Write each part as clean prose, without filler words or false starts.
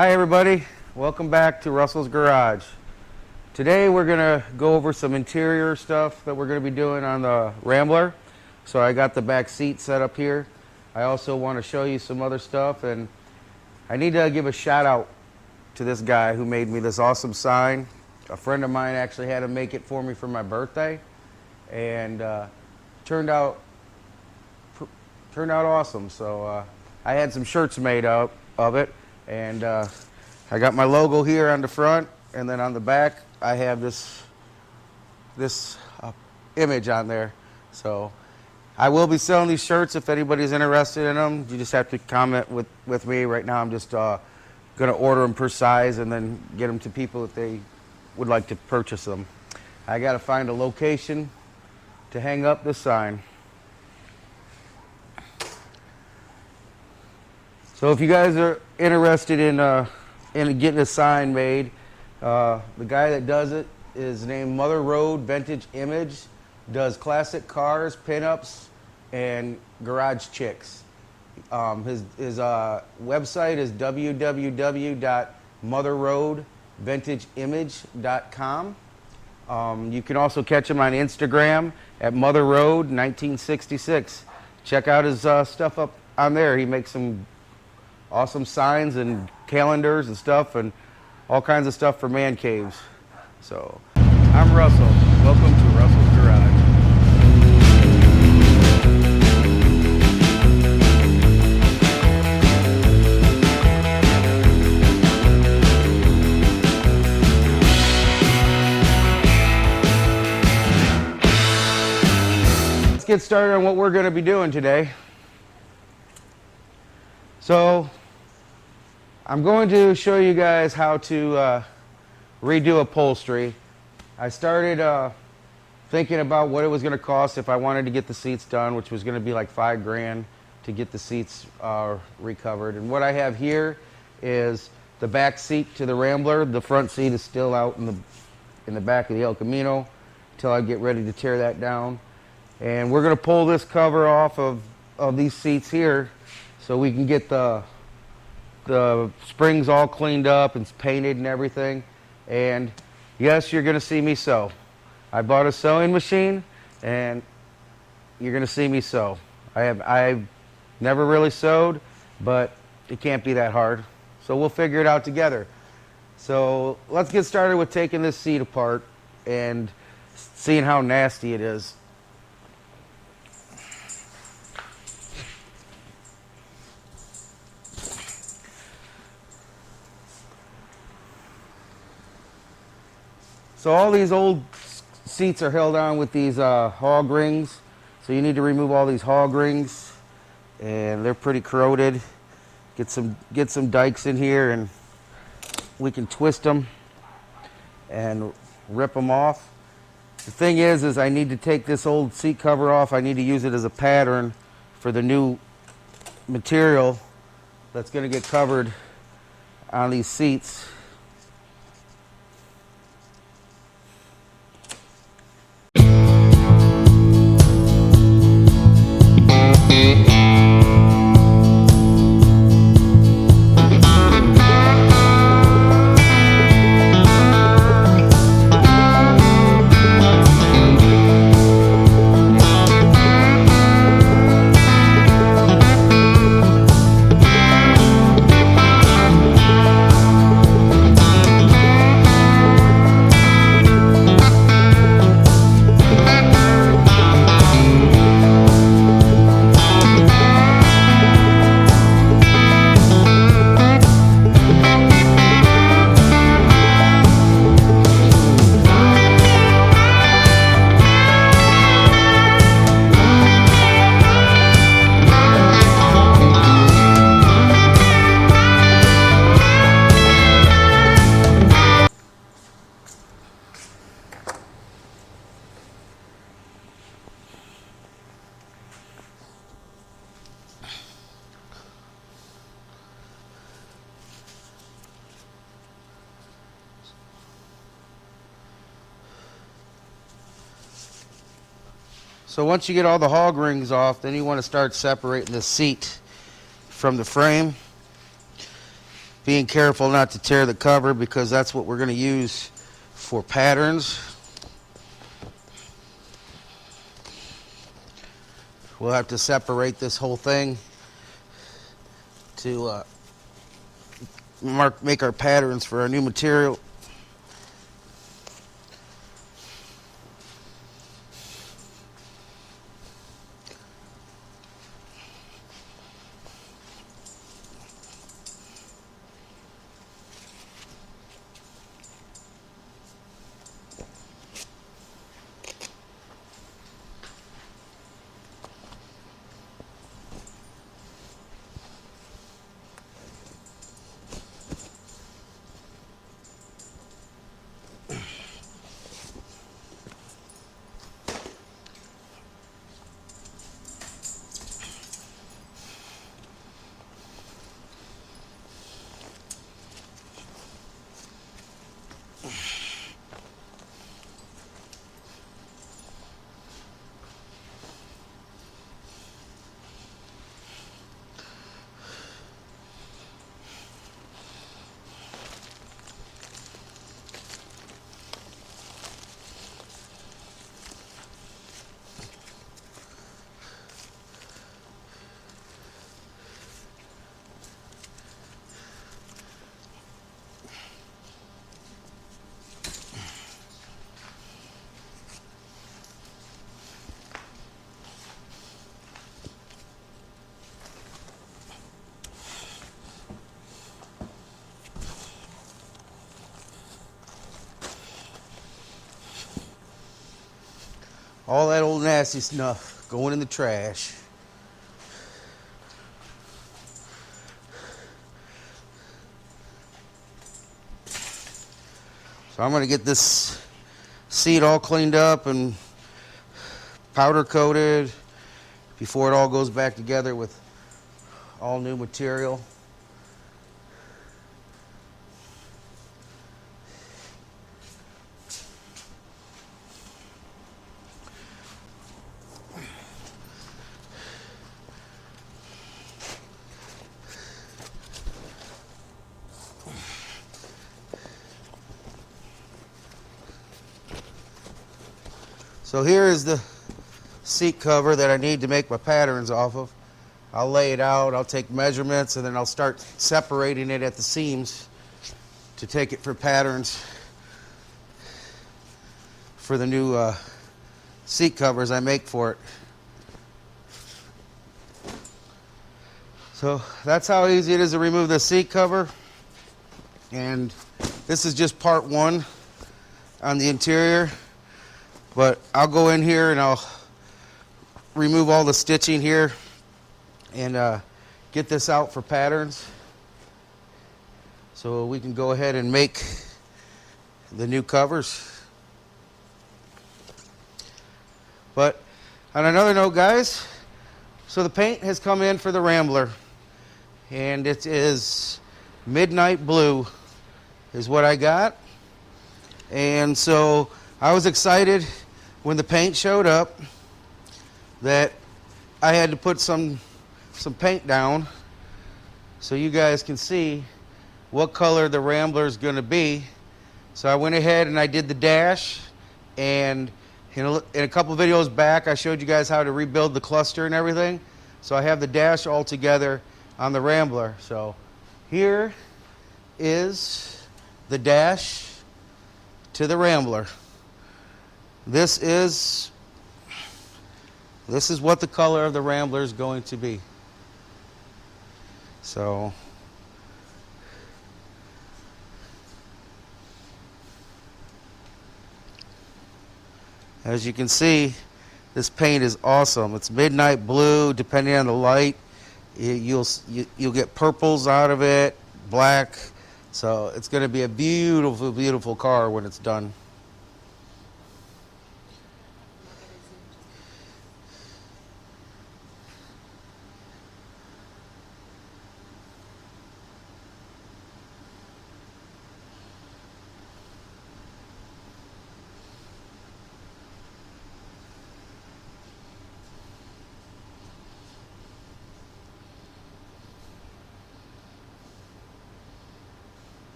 Hi everybody, welcome back to Russell's Garage. Today we're going to go over some interior stuff that we're going to be doing on the Rambler. So I got the back seat set up here. I also want to show you some other stuff, and I need to give a shout out to this guy who made me this awesome sign. A friend of mine actually had him make it for me for my birthday, and turned out awesome. So I had some shirts made up of it. And I got my logo here on the front, and then on the back I have this image on there. So I will be selling these shirts if anybody's interested in them. You just have to comment with me. Right now I'm just going to order them per size and then get them to people if they would like to purchase them. I got to find a location to hang up this sign. So if you guys are interested in getting a sign made, the guy that does it is named Mother Road Vintage Image. Does classic cars, pinups, and garage chicks. His website is www.motherroadvintageimage.com. You can also catch him on Instagram at Mother Road 1966. Check out his stuff up on there. He makes some awesome signs and calendars and stuff, and all kinds of stuff for man caves. So, I'm Russell. Welcome to Russell's Garage. Let's get started on what we're going to be doing today. So, I'm going to show you guys how to redo upholstery. I started thinking about what it was going to cost if I wanted to get the seats done, which was going to be like $5,000 to get the seats recovered. And what I have here is the back seat to the Rambler. The front seat is still out in the back of the El Camino until I get ready to tear that down. And we're going to pull this cover off of these seats here so we can get the springs all cleaned up and painted and everything. And yes, you're going to see me sew. I bought a sewing machine, and you're going to see me sew. I've never really sewed, but it can't be that hard. So we'll figure it out together. So let's get started with taking this seat apart and seeing how nasty it is. So all these old seats are held on with these hog rings. So you need to remove all these hog rings, and they're pretty corroded. Get some dikes in here, and we can twist them and rip them off. The thing is I need to take this old seat cover off. I need to use it as a pattern for the new material that's going to get covered on these seats. So once you get all the hog rings off, then you want to start separating the seat from the frame. being careful not to tear the cover because that's what we're going to use for patterns. We'll have to separate this whole thing to make our patterns for our new material. All that old nasty stuff going in the trash. So I'm going to get this seat all cleaned up and powder coated before it all goes back together with all new material. So here is the seat cover that I need to make my patterns off of. I'll lay it out, I'll take measurements, and then I'll start separating it at the seams to take it for patterns for the new seat covers I make for it. So that's how easy it is to remove the seat cover. And this is just part one on the interior. But I'll go in here and I'll remove all the stitching here and get this out for patterns so we can go ahead and make the new covers. But on another note, guys, so the paint has come in for the Rambler, and it is midnight blue is what I got. And so I was excited when the paint showed up that I had to put some paint down so you guys can see what color the Rambler is going to be. So I went ahead and I did the dash, and in a couple videos back I showed you guys how to rebuild the cluster and everything. So I have the dash all together on the Rambler. So here is the dash to the Rambler. This is what the color of the Rambler is going to be. So as you can see, this paint is awesome. It's midnight blue. Depending on the light, you'll get purples out of it, black. So it's going to be a beautiful, beautiful car when it's done.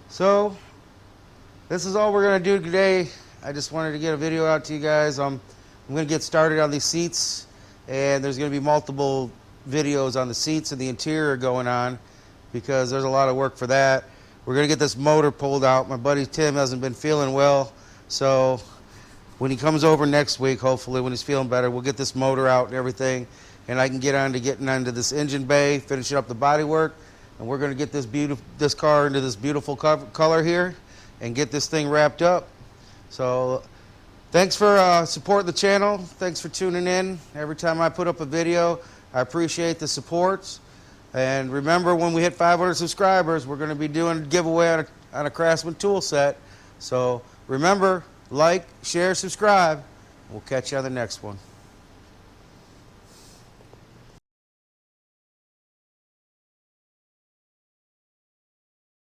So this is all we're going to do today. I just wanted to get a video out to you guys. I'm going to get started on these seats, and there's going to be multiple videos on the seats and the interior going on because there's a lot of work for that. We're going to get this motor pulled out. My buddy Tim hasn't been feeling well, so when he comes over next week, hopefully when he's feeling better, we'll get this motor out and everything, and I can get on to getting onto this engine bay, finishing up the body work, and we're going to get this car into this beautiful color here and get this thing wrapped up. So thanks for supporting the channel. Thanks for tuning in. Every time I put up a video, I appreciate the support. And remember, when we hit 500 subscribers, we're going to be doing a giveaway on a Craftsman tool set. So remember, like, share, subscribe. We'll catch you on the next one.